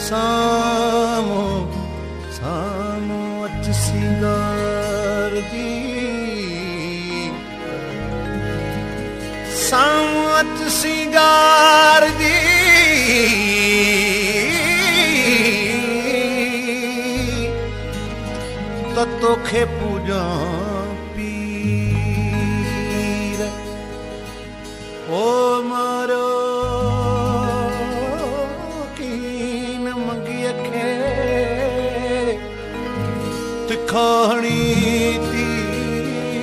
सामो सामो अच सिंगार दी सामो अच सिंगार दी तो तोखे पूजा पीर ओ मारो कीन मंगी अखे तिखाणी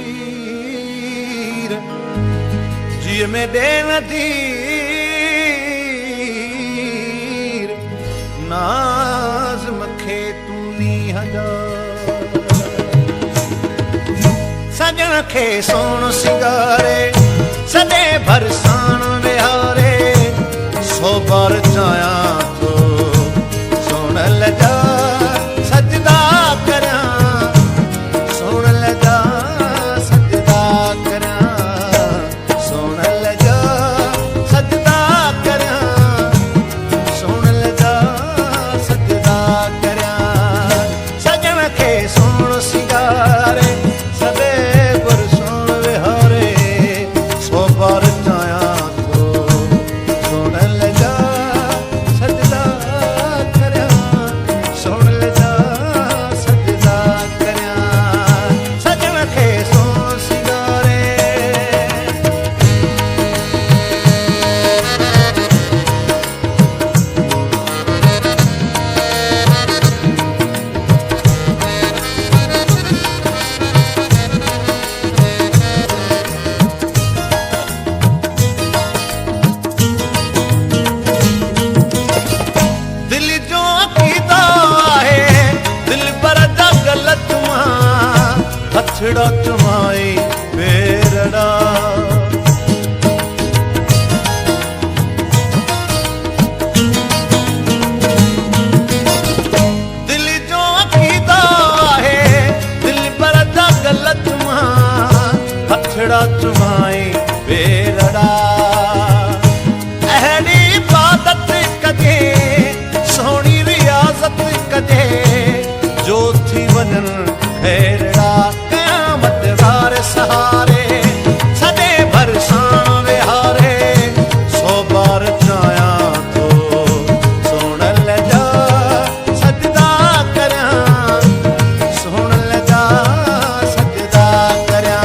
तीर जी में देन तीर नाज मखे तू नी हजार सजन खे सोण सिंगारे सदे भरसाण विहारे सो बार चाया तो सोण लजा सजदा करा सोण लजा सजदा करा सोण लजा सजदा करा सोण लजा सजदा करा सजन खे सोण सिंगारे सदे बरसाण विहारे सो बार चाया तो सोण लजा सजदा करया सोण लजा सजदा करया सजन खे सोण सिंगारे दिल जो अकीदा है दिल पर दा गलत मां हथड़ा चुमाई बेरड़ा दिल जो अकीदा है दिल पर दा गलत मां हथड़ा चुमाई बेरड़ा अहड़ी इबादत कजे सोनी रियाजत कजे जो थी वनन खैरड़ा क़यामत वार सहारे सदे भरसाण विहारे सो बार चाया तो सोण लजा सजदा करा सोण लजा सजदा करा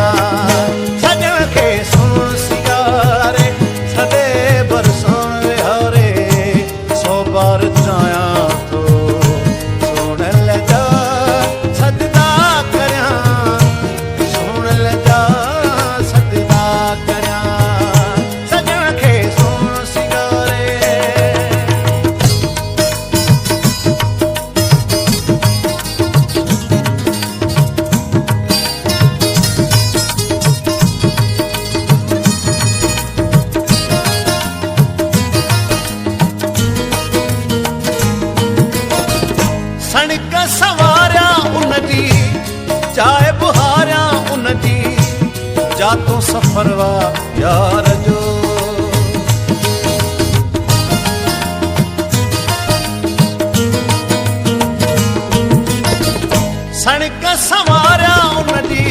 सजन खे सोण सिंगारे सदे भरसाण विहारे सो बार चाया तो सोण लजा सजदा करा सोण लजा सजदा करा सजन खे सोण सिंगारे सणिक सवारिया उन जी चाहे बुहारिया उन जी जातों सफर वा यार जो सणिक सवारिया उन जी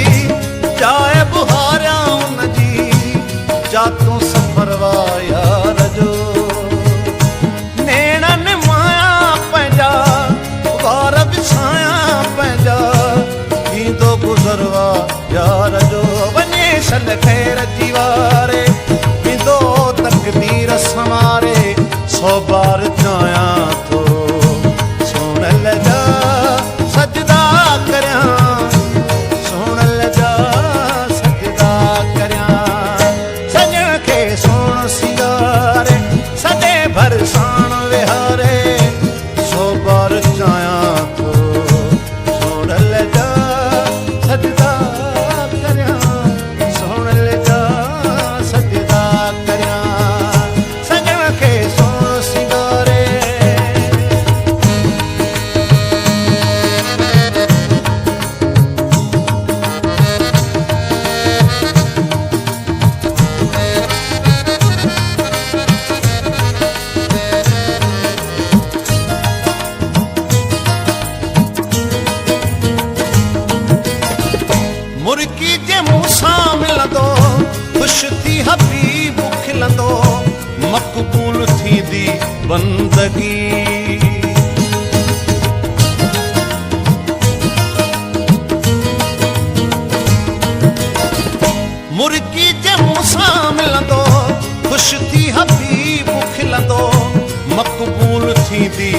चाहे बुहारिया उन जी जातों सफर वा यार जो नेणन माया पंहिंजा वार विछाया पंहिंजा थींदो गुज़रवा यार जो वञे सल ख़ैर जी वारे थींदो तकदीर संवारे सो बार चाया तो सोण लजा सजदा करया सोण लजा सजदा करया सजन खे सोण सिंगारे सदे भरसाण विहारे सो बार चाया तो सोण लजा सजदा करया सोण लजा सजदा करया सजन खे सोण सिंगारे मक़बूल थींदी बंदगी। मुर्गी जे मूंसां मिलंदो ख़ुशि थी हबीब खिलंदो, मक़बूल थींदी